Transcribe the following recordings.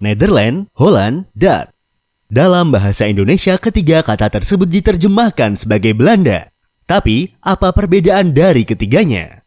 Nederland, Holland, Dutch. Dalam bahasa Indonesia, ketiga kata tersebut diterjemahkan sebagai Belanda. Tapi, apa perbedaan dari ketiganya?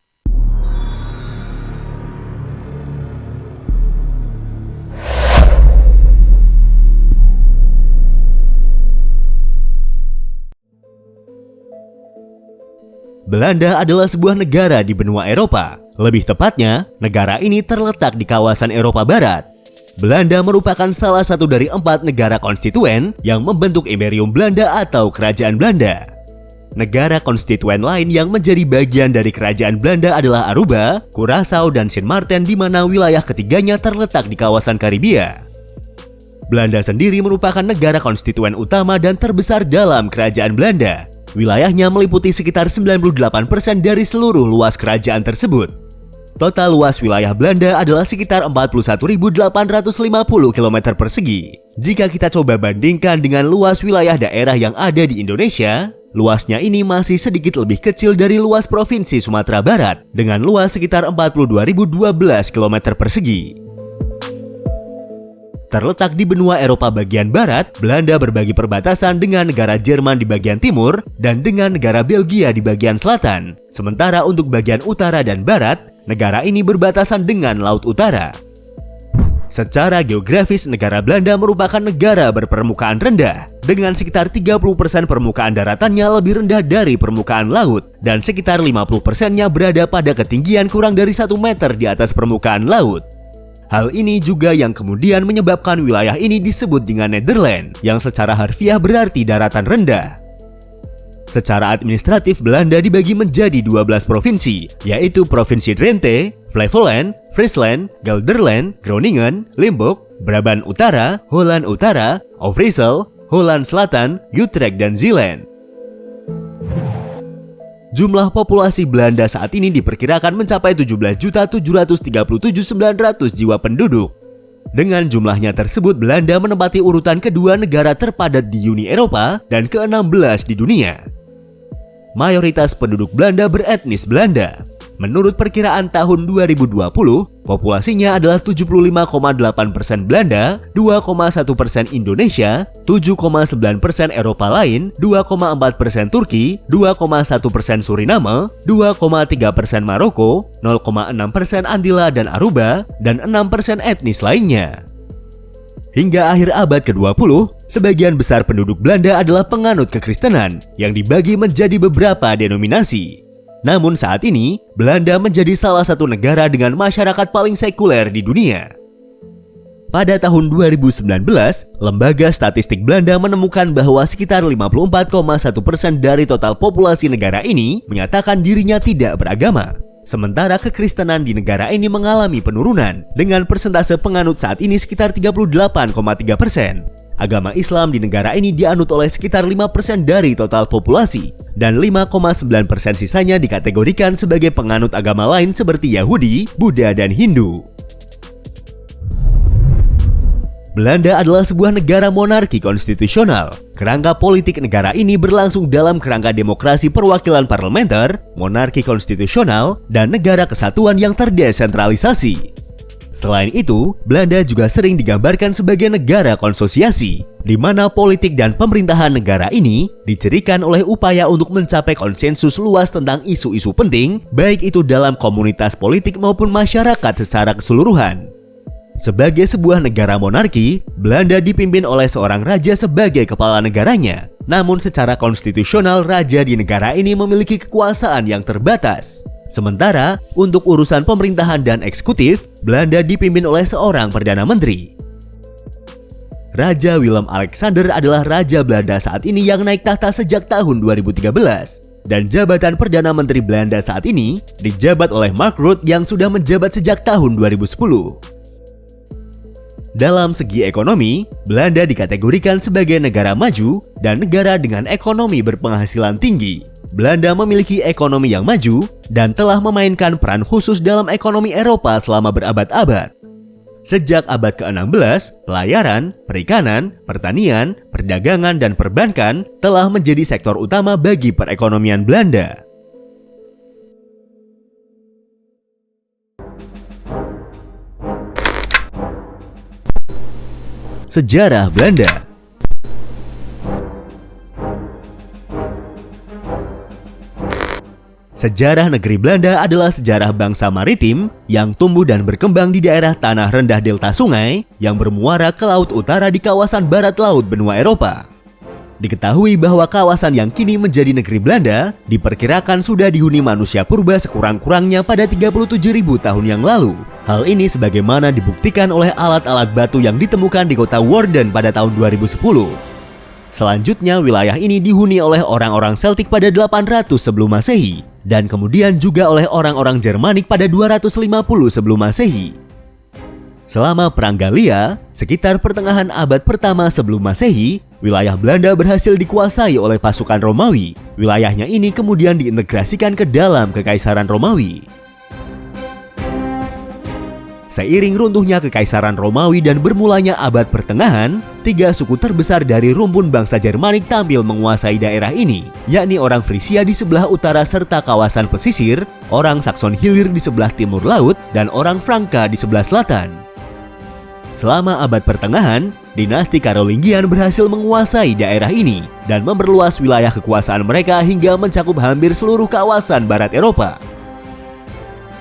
Belanda adalah sebuah negara di benua Eropa. Lebih tepatnya, negara ini terletak di kawasan Eropa Barat. Belanda merupakan salah satu dari 4 negara konstituen yang membentuk Imperium Belanda atau Kerajaan Belanda. Negara konstituen lain yang menjadi bagian dari Kerajaan Belanda adalah Aruba, Curaçao, dan Sint Maarten, di mana wilayah ketiganya terletak di kawasan Karibia. Belanda sendiri merupakan negara konstituen utama dan terbesar dalam Kerajaan Belanda. Wilayahnya meliputi sekitar 98% dari seluruh luas kerajaan tersebut. Total luas wilayah Belanda adalah sekitar 41.850 km persegi. Jika kita coba bandingkan dengan luas wilayah daerah yang ada di Indonesia, luasnya ini masih sedikit lebih kecil dari luas Provinsi Sumatera Barat dengan luas sekitar 42.012 km persegi. Terletak di benua Eropa bagian barat, Belanda berbagi perbatasan dengan negara Jerman di bagian timur dan dengan negara Belgia di bagian selatan. Sementara untuk bagian utara dan barat, negara ini berbatasan dengan Laut Utara. Secara geografis, negara Belanda merupakan negara berpermukaan rendah, dengan sekitar 30% permukaan daratannya lebih rendah dari permukaan laut, dan sekitar 50%-nya berada pada ketinggian kurang dari 1 meter di atas permukaan laut. Hal ini juga yang kemudian menyebabkan wilayah ini disebut dengan Nederland, yang secara harfiah berarti daratan rendah. Secara administratif, Belanda dibagi menjadi 12 provinsi, yaitu Provinsi Drenthe, Flevoland, Friesland, Gelderland, Groningen, Limburg, Brabant Utara, Holland Utara, Overijssel, Holland Selatan, Utrecht, dan Zeeland. Jumlah populasi Belanda saat ini diperkirakan mencapai 17.737.900 jiwa penduduk. Dengan jumlahnya tersebut, Belanda menempati urutan kedua negara terpadat di Uni Eropa dan ke-16 di dunia. Mayoritas penduduk Belanda beretnis Belanda. Menurut perkiraan tahun 2020, populasinya adalah 75,8% Belanda, 2,1% Indonesia, 7,9% Eropa lain, 2,4% Turki, 2,1% Suriname, 2,3% Maroko, 0,6% Andila dan Aruba, dan 6% etnis lainnya. Hingga akhir abad ke-20, sebagian besar penduduk Belanda adalah penganut kekristenan yang dibagi menjadi beberapa denominasi. Namun saat ini, Belanda menjadi salah satu negara dengan masyarakat paling sekuler di dunia. Pada tahun 2019, Lembaga Statistik Belanda menemukan bahwa sekitar 54,1% dari total populasi negara ini menyatakan dirinya tidak beragama. Sementara kekristenan di negara ini mengalami penurunan, dengan persentase penganut saat ini sekitar 38,3%. Agama Islam di negara ini dianut oleh sekitar 5% dari total populasi, dan 5,9% sisanya dikategorikan sebagai penganut agama lain seperti Yahudi, Buddha, dan Hindu. Belanda adalah sebuah negara monarki konstitusional. Kerangka politik negara ini berlangsung dalam kerangka demokrasi perwakilan parlementer, monarki konstitusional, dan negara kesatuan yang terdesentralisasi. Selain itu, Belanda juga sering digambarkan sebagai negara konsosiasi, di mana politik dan pemerintahan negara ini dicirikan oleh upaya untuk mencapai konsensus luas tentang isu-isu penting, baik itu dalam komunitas politik maupun masyarakat secara keseluruhan. Sebagai sebuah negara monarki, Belanda dipimpin oleh seorang raja sebagai kepala negaranya. Namun secara konstitusional, raja di negara ini memiliki kekuasaan yang terbatas. Sementara, untuk urusan pemerintahan dan eksekutif, Belanda dipimpin oleh seorang Perdana Menteri. Raja Willem Alexander adalah Raja Belanda saat ini yang naik tahta sejak tahun 2013. Dan jabatan Perdana Menteri Belanda saat ini dijabat oleh Mark Rutte yang sudah menjabat sejak tahun 2010. Dalam segi ekonomi, Belanda dikategorikan sebagai negara maju dan negara dengan ekonomi berpenghasilan tinggi. Belanda memiliki ekonomi yang maju dan telah memainkan peran khusus dalam ekonomi Eropa selama berabad-abad. Sejak abad ke-16, pelayaran, perikanan, pertanian, perdagangan, dan perbankan telah menjadi sektor utama bagi perekonomian Belanda. Sejarah Belanda. Sejarah negeri Belanda adalah sejarah bangsa maritim yang tumbuh dan berkembang di daerah tanah rendah delta sungai yang bermuara ke laut utara di kawasan barat laut benua Eropa. Diketahui bahwa kawasan yang kini menjadi negeri Belanda diperkirakan sudah dihuni manusia purba sekurang-kurangnya pada 37.000 tahun yang lalu. Hal ini sebagaimana dibuktikan oleh alat-alat batu yang ditemukan di kota Woerden pada tahun 2010. Selanjutnya, wilayah ini dihuni oleh orang-orang Celtic pada 800 sebelum Masehi dan kemudian juga oleh orang-orang Jermanik pada 250 sebelum Masehi. Selama Perang Gallia, sekitar pertengahan abad pertama sebelum Masehi, wilayah Belanda berhasil dikuasai oleh pasukan Romawi. Wilayahnya ini kemudian diintegrasikan ke dalam Kekaisaran Romawi. Seiring runtuhnya Kekaisaran Romawi dan bermulanya abad pertengahan, 3 suku terbesar dari rumpun bangsa Jermanik tampil menguasai daerah ini, yakni orang Frisia di sebelah utara serta kawasan pesisir, orang Saxon-Hillir di sebelah timur laut, dan orang Franka di sebelah selatan. Selama abad pertengahan, dinasti Karolingian berhasil menguasai daerah ini dan memperluas wilayah kekuasaan mereka hingga mencakup hampir seluruh kawasan barat Eropa.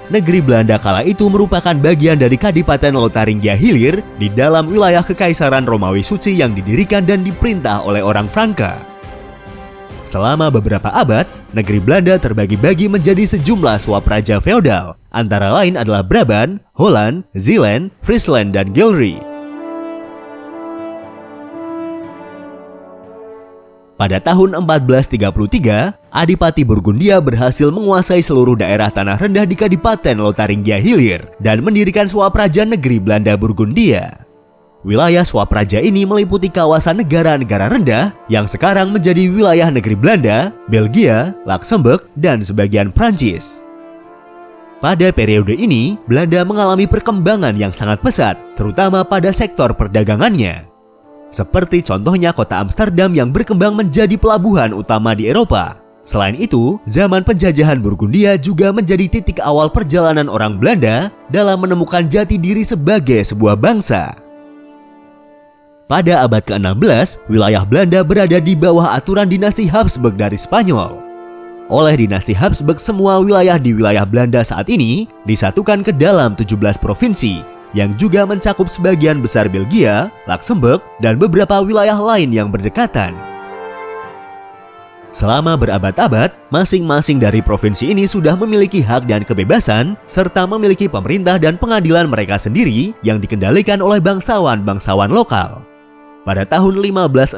Negeri Belanda kala itu merupakan bagian dari Kadipaten Lotharingia Hilir di dalam wilayah Kekaisaran Romawi Suci yang didirikan dan diperintah oleh orang Franka. Selama beberapa abad, negeri Belanda terbagi-bagi menjadi sejumlah swapraja feodal, antara lain adalah Brabant, Holland, Zeeland, Friesland, dan Gelre. Pada tahun 1433, Adipati Burgundia berhasil menguasai seluruh daerah tanah rendah di Kadipaten Lotharingia Hilir dan mendirikan swapraja negeri Belanda Burgundia. Wilayah swapraja ini meliputi kawasan negara-negara rendah yang sekarang menjadi wilayah negeri Belanda, Belgia, Luxembourg, dan sebagian Prancis. Pada periode ini, Belanda mengalami perkembangan yang sangat pesat, terutama pada sektor perdagangannya. Seperti contohnya kota Amsterdam yang berkembang menjadi pelabuhan utama di Eropa. Selain itu, zaman penjajahan Burgundia juga menjadi titik awal perjalanan orang Belanda dalam menemukan jati diri sebagai sebuah bangsa. Pada abad ke-16, wilayah Belanda berada di bawah aturan dinasti Habsburg dari Spanyol. Oleh dinasti Habsburg, semua wilayah di wilayah Belanda saat ini disatukan ke dalam 17 provinsi, yang juga mencakup sebagian besar Belgia, Luxembourg, dan beberapa wilayah lain yang berdekatan. Selama berabad-abad, masing-masing dari provinsi ini sudah memiliki hak dan kebebasan, serta memiliki pemerintah dan pengadilan mereka sendiri yang dikendalikan oleh bangsawan-bangsawan lokal. Pada tahun 1568,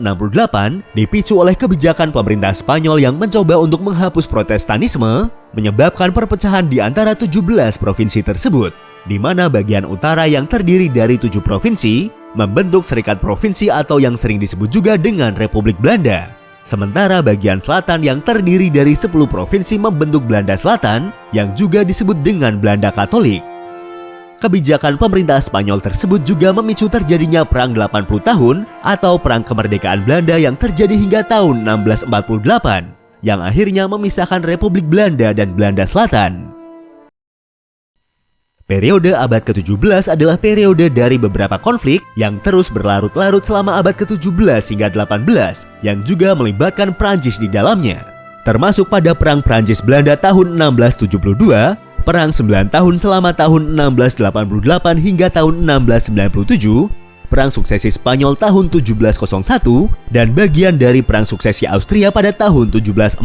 dipicu oleh kebijakan pemerintah Spanyol yang mencoba untuk menghapus Protestanisme, menyebabkan perpecahan di antara 17 provinsi tersebut, di mana bagian utara yang terdiri dari 7 provinsi membentuk Serikat Provinsi atau yang sering disebut juga dengan Republik Belanda. Sementara bagian selatan yang terdiri dari 10 provinsi membentuk Belanda Selatan yang juga disebut dengan Belanda Katolik. Kebijakan pemerintah Spanyol tersebut juga memicu terjadinya Perang 80 tahun atau Perang Kemerdekaan Belanda yang terjadi hingga tahun 1648, yang akhirnya memisahkan Republik Belanda dan Belanda Selatan. Periode abad ke-17 adalah periode dari beberapa konflik yang terus berlarut-larut selama abad ke-17 hingga 18 yang juga melibatkan Prancis di dalamnya. Termasuk pada Perang Prancis-Belanda tahun 1672, Perang 9 tahun selama tahun 1688 hingga tahun 1697, Perang Suksesi Spanyol tahun 1701, dan bagian dari Perang Suksesi Austria pada tahun 1740.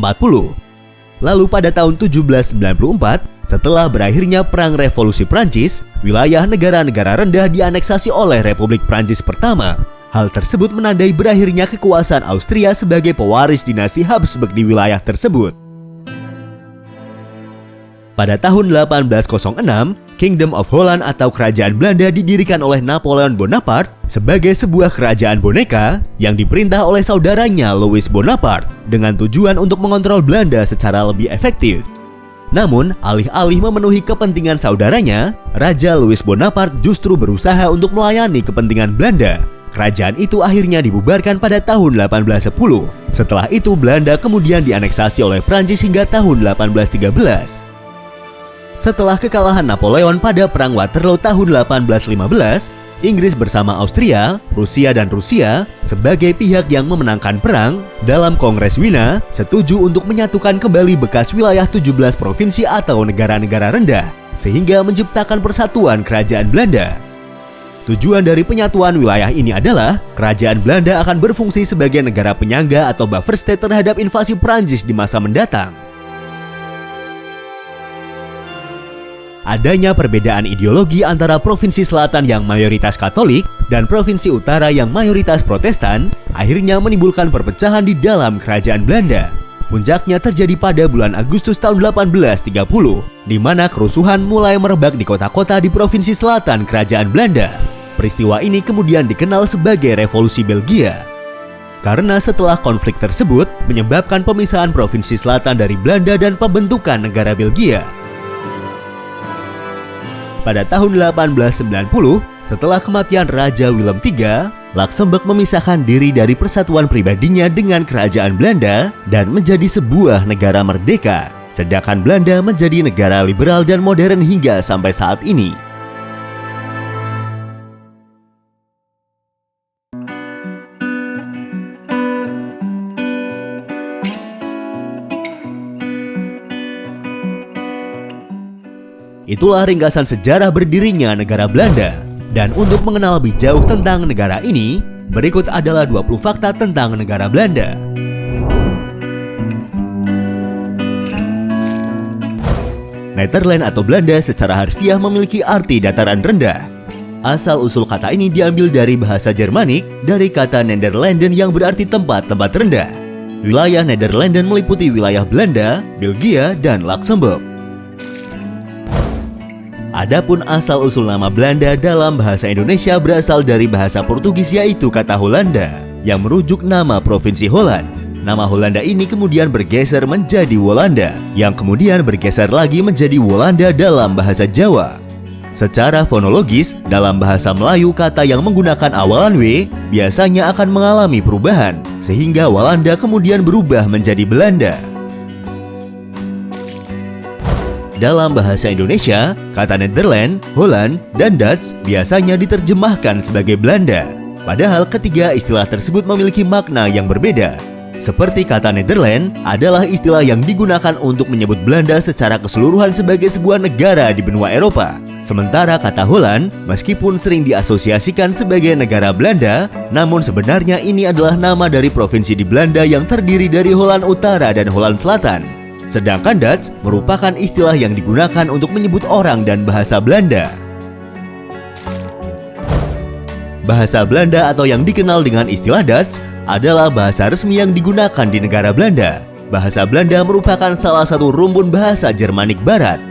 Lalu pada tahun 1794, setelah berakhirnya Perang Revolusi Prancis, wilayah negara-negara rendah dianeksasi oleh Republik Prancis pertama. Hal tersebut menandai berakhirnya kekuasaan Austria sebagai pewaris dinasti Habsburg di wilayah tersebut. Pada tahun 1806, Kingdom of Holland atau Kerajaan Belanda didirikan oleh Napoleon Bonaparte sebagai sebuah kerajaan boneka yang diperintah oleh saudaranya Louis Bonaparte dengan tujuan untuk mengontrol Belanda secara lebih efektif. Namun, alih-alih memenuhi kepentingan saudaranya, Raja Louis Bonaparte justru berusaha untuk melayani kepentingan Belanda. Kerajaan itu akhirnya dibubarkan pada tahun 1810. Setelah itu, Belanda kemudian dianeksasi oleh Prancis hingga tahun 1813. Setelah kekalahan Napoleon pada Perang Waterloo tahun 1815, Inggris bersama Austria, Rusia dan Rusia sebagai pihak yang memenangkan perang dalam Kongres Wina setuju untuk menyatukan kembali bekas wilayah 17 provinsi atau negara-negara rendah sehingga menciptakan persatuan Kerajaan Belanda. Tujuan dari penyatuan wilayah ini adalah Kerajaan Belanda akan berfungsi sebagai negara penyangga atau buffer state terhadap invasi Prancis di masa mendatang. Adanya perbedaan ideologi antara provinsi selatan yang mayoritas Katolik dan provinsi utara yang mayoritas Protestan akhirnya menimbulkan perpecahan di dalam Kerajaan Belanda. Puncaknya terjadi pada bulan Agustus tahun 1830, di mana kerusuhan mulai merebak di kota-kota di provinsi selatan Kerajaan Belanda. Peristiwa ini kemudian dikenal sebagai Revolusi Belgia. Karena setelah konflik tersebut menyebabkan pemisahan provinsi selatan dari Belanda dan pembentukan negara Belgia. Pada tahun 1890, setelah kematian Raja Willem III, Luxembourg memisahkan diri dari persatuan pribadinya dengan Kerajaan Belanda dan menjadi sebuah negara merdeka, sedangkan Belanda menjadi negara liberal dan modern hingga sampai saat ini. Itulah ringkasan sejarah berdirinya negara Belanda. Dan untuk mengenal lebih jauh tentang negara ini, berikut adalah 20 fakta tentang negara Belanda. Nederland atau Belanda secara harfiah memiliki arti dataran rendah. Asal-usul kata ini diambil dari bahasa Jermanik dari kata Nederlanden yang berarti tempat-tempat rendah. Wilayah Nederlanden meliputi wilayah Belanda, Belgia, dan Luxembourg. Adapun asal-usul nama Belanda dalam bahasa Indonesia berasal dari bahasa Portugis yaitu kata Hollanda yang merujuk nama Provinsi Holland. Nama Hollanda ini kemudian bergeser menjadi Walanda yang kemudian bergeser lagi menjadi Wolanda dalam bahasa Jawa. Secara fonologis, dalam bahasa Melayu kata yang menggunakan awalan W biasanya akan mengalami perubahan sehingga Walanda kemudian berubah menjadi Belanda. Dalam bahasa Indonesia, kata Nederland, Holland, dan Dutch biasanya diterjemahkan sebagai Belanda. Padahal ketiga istilah tersebut memiliki makna yang berbeda. Seperti kata Nederland adalah istilah yang digunakan untuk menyebut Belanda secara keseluruhan sebagai sebuah negara di benua Eropa. Sementara kata Holland, meskipun sering diasosiasikan sebagai negara Belanda, namun sebenarnya ini adalah nama dari provinsi di Belanda yang terdiri dari Holland Utara dan Holland Selatan. Sedangkan Dutch merupakan istilah yang digunakan untuk menyebut orang dan bahasa Belanda. Bahasa Belanda atau yang dikenal dengan istilah Dutch adalah bahasa resmi yang digunakan di negara Belanda. Bahasa Belanda merupakan salah satu rumpun bahasa Jermanik Barat.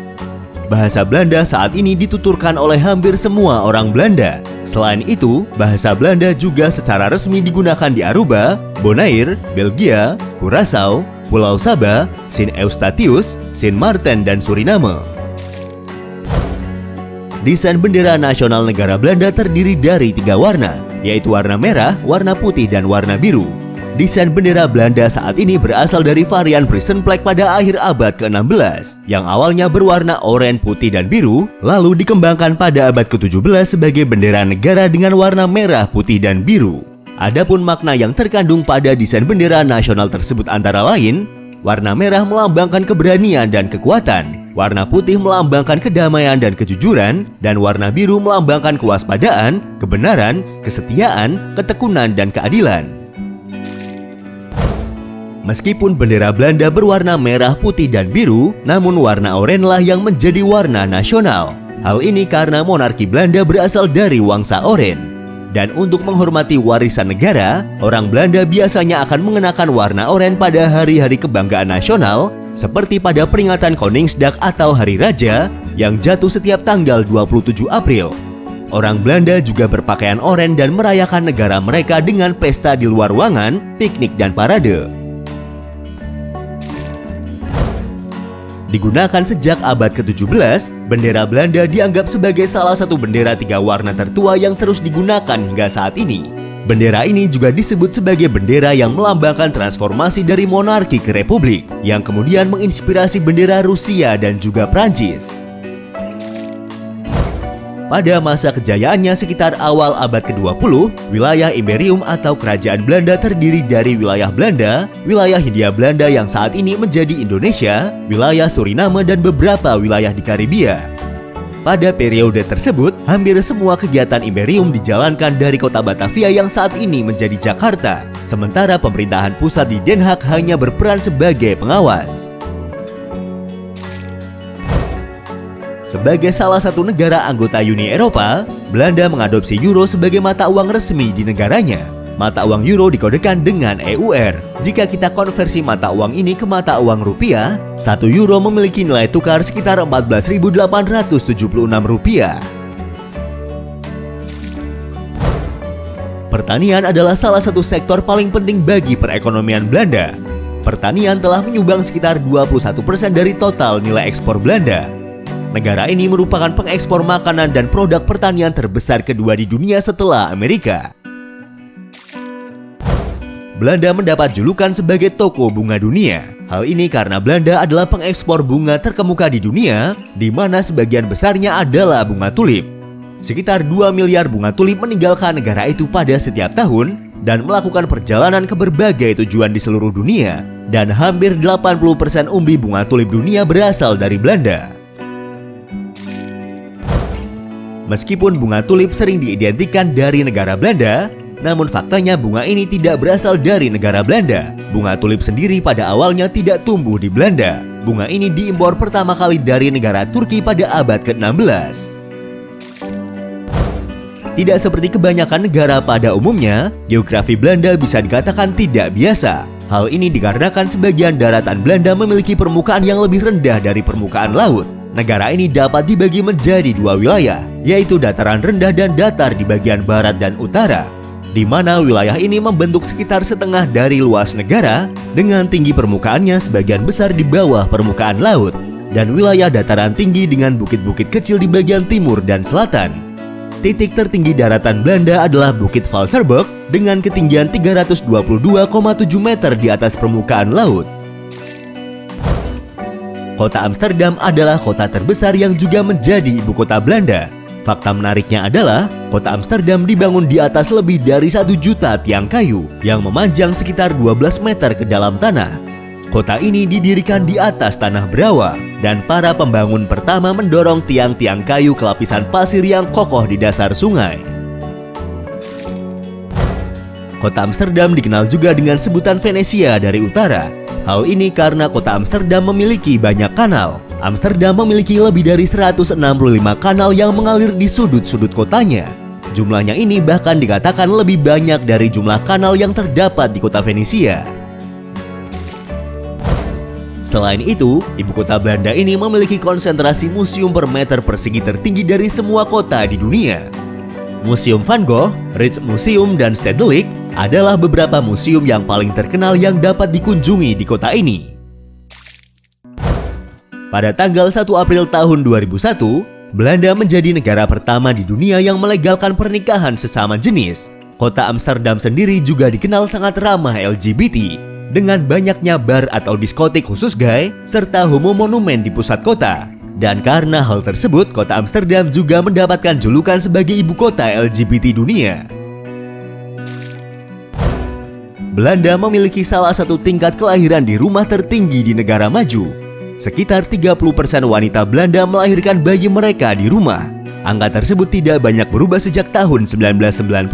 Bahasa Belanda saat ini dituturkan oleh hampir semua orang Belanda. Selain itu, bahasa Belanda juga secara resmi digunakan di Aruba, Bonaire, Belgia, Curaçao, Pulau Saba, Sint Eustatius, Sint Maarten, dan Suriname. Desain bendera nasional negara Belanda terdiri dari 3 warna, yaitu warna merah, warna putih, dan warna biru. Desain bendera Belanda saat ini berasal dari varian Prisen Flag pada akhir abad ke-16, yang awalnya berwarna oranye, putih, dan biru, lalu dikembangkan pada abad ke-17 sebagai bendera negara dengan warna merah, putih, dan biru. Adapun makna yang terkandung pada desain bendera nasional tersebut antara lain, warna merah melambangkan keberanian dan kekuatan, warna putih melambangkan kedamaian dan kejujuran, dan warna biru melambangkan kewaspadaan, kebenaran, kesetiaan, ketekunan, dan keadilan. Meskipun bendera Belanda berwarna merah, putih, dan biru, namun warna oranye lah yang menjadi warna nasional. Hal ini karena monarki Belanda berasal dari Wangsa Oranye. Dan untuk menghormati warisan negara, orang Belanda biasanya akan mengenakan warna oranye pada hari-hari kebanggaan nasional, seperti pada peringatan Koningsdag atau Hari Raja, yang jatuh setiap tanggal 27 April. Orang Belanda juga berpakaian oranye dan merayakan negara mereka dengan pesta di luar ruangan, piknik, dan parade. Digunakan sejak abad ke-17, bendera Belanda dianggap sebagai salah satu bendera 3 warna tertua yang terus digunakan hingga saat ini. Bendera ini juga disebut sebagai bendera yang melambangkan transformasi dari monarki ke republik, yang kemudian menginspirasi bendera Rusia dan juga Prancis. Pada masa kejayaannya sekitar awal abad ke-20, wilayah Imperium atau Kerajaan Belanda terdiri dari wilayah Belanda, wilayah Hindia Belanda yang saat ini menjadi Indonesia, wilayah Suriname, dan beberapa wilayah di Karibia. Pada periode tersebut, hampir semua kegiatan Imperium dijalankan dari kota Batavia yang saat ini menjadi Jakarta, sementara pemerintahan pusat di Den Haag hanya berperan sebagai pengawas. Sebagai salah satu negara anggota Uni Eropa, Belanda mengadopsi euro sebagai mata uang resmi di negaranya. Mata uang euro dikodekan dengan EUR. Jika kita konversi mata uang ini ke mata uang rupiah, 1 euro memiliki nilai tukar sekitar 14.876 rupiah. Pertanian adalah salah satu sektor paling penting bagi perekonomian Belanda. Pertanian telah menyumbang sekitar 21% dari total nilai ekspor Belanda. Negara ini merupakan pengekspor makanan dan produk pertanian terbesar kedua di dunia setelah Amerika. Belanda mendapat julukan sebagai toko bunga dunia. Hal ini karena Belanda adalah pengekspor bunga terkemuka di dunia, di mana sebagian besarnya adalah bunga tulip. Sekitar 2 miliar bunga tulip meninggalkan negara itu pada setiap tahun dan melakukan perjalanan ke berbagai tujuan di seluruh dunia, dan hampir 80% umbi bunga tulip dunia berasal dari Belanda. Meskipun bunga tulip sering diidentikan dari negara Belanda, namun faktanya bunga ini tidak berasal dari negara Belanda. Bunga tulip sendiri pada awalnya tidak tumbuh di Belanda. Bunga ini diimpor pertama kali dari negara Turki pada abad ke-16. Tidak seperti kebanyakan negara pada umumnya, geografi Belanda bisa dikatakan tidak biasa. Hal ini dikarenakan sebagian daratan Belanda memiliki permukaan yang lebih rendah dari permukaan laut. Negara ini dapat dibagi menjadi dua wilayah, yaitu dataran rendah dan datar di bagian barat dan utara, di mana wilayah ini membentuk sekitar setengah dari luas negara dengan tinggi permukaannya sebagian besar di bawah permukaan laut, dan wilayah dataran tinggi dengan bukit-bukit kecil di bagian timur dan selatan. Titik tertinggi daratan Belanda adalah Bukit Valserberg dengan ketinggian 322,7 meter di atas permukaan laut. Kota Amsterdam adalah kota terbesar yang juga menjadi ibu kota Belanda. Fakta menariknya adalah, kota Amsterdam dibangun di atas lebih dari 1 juta tiang kayu yang memanjang sekitar 12 meter ke dalam tanah. Kota ini didirikan di atas tanah berawa, dan para pembangun pertama mendorong tiang-tiang kayu ke lapisan pasir yang kokoh di dasar sungai. Kota Amsterdam dikenal juga dengan sebutan Venesia dari utara. Hal ini karena kota Amsterdam memiliki banyak kanal. Amsterdam memiliki lebih dari 165 kanal yang mengalir di sudut-sudut kotanya. Jumlahnya ini bahkan dikatakan lebih banyak dari jumlah kanal yang terdapat di kota Venesia. Selain itu, ibu kota Belanda ini memiliki konsentrasi museum per meter persegi tertinggi dari semua kota di dunia. Museum Van Gogh, Rijksmuseum, dan Stedelijk adalah beberapa museum yang paling terkenal yang dapat dikunjungi di kota ini. Pada tanggal 1 April tahun 2001, Belanda menjadi negara pertama di dunia yang melegalkan pernikahan sesama jenis. Kota Amsterdam sendiri juga dikenal sangat ramah LGBT, dengan banyaknya bar atau diskotik khusus gay, serta homo monumen di pusat kota. Dan karena hal tersebut, kota Amsterdam juga mendapatkan julukan sebagai ibu kota LGBT dunia. Belanda memiliki salah satu tingkat kelahiran di rumah tertinggi di negara maju. Sekitar 30% wanita Belanda melahirkan bayi mereka di rumah. Angka tersebut tidak banyak berubah sejak tahun 1990.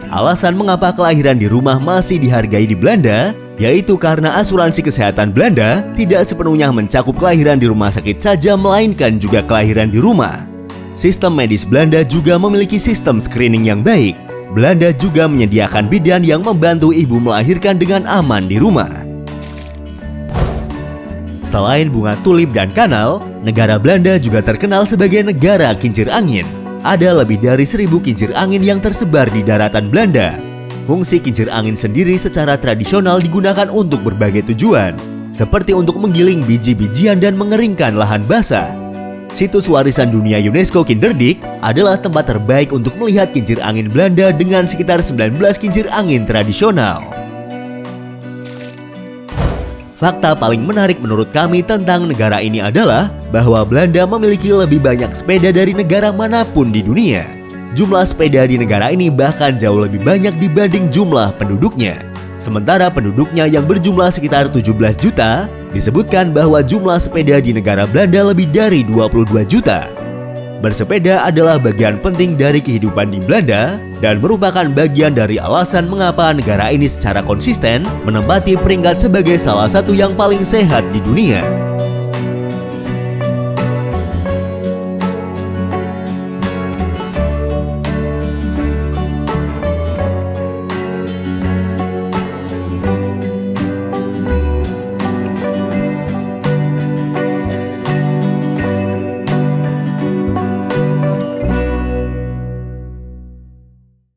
Alasan mengapa kelahiran di rumah masih dihargai di Belanda, yaitu karena asuransi kesehatan Belanda tidak sepenuhnya mencakup kelahiran di rumah sakit saja, melainkan juga kelahiran di rumah. Sistem medis Belanda juga memiliki sistem screening yang baik. Belanda juga menyediakan bidan yang membantu ibu melahirkan dengan aman di rumah. Selain bunga tulip dan kanal, negara Belanda juga terkenal sebagai negara kincir angin. Ada lebih dari 1000 kincir angin yang tersebar di daratan Belanda. Fungsi kincir angin sendiri secara tradisional digunakan untuk berbagai tujuan, seperti untuk menggiling biji-bijian dan mengeringkan lahan basah. Situs Warisan Dunia UNESCO Kinderdijk adalah tempat terbaik untuk melihat kincir angin Belanda dengan sekitar 19 kincir angin tradisional. Fakta paling menarik menurut kami tentang negara ini adalah bahwa Belanda memiliki lebih banyak sepeda dari negara manapun di dunia. Jumlah sepeda di negara ini bahkan jauh lebih banyak dibanding jumlah penduduknya. Sementara penduduknya yang berjumlah sekitar 17 juta, disebutkan bahwa jumlah sepeda di negara Belanda lebih dari 22 juta. Bersepeda adalah bagian penting dari kehidupan di Belanda dan merupakan bagian dari alasan mengapa negara ini secara konsisten menempati peringkat sebagai salah satu yang paling sehat di dunia.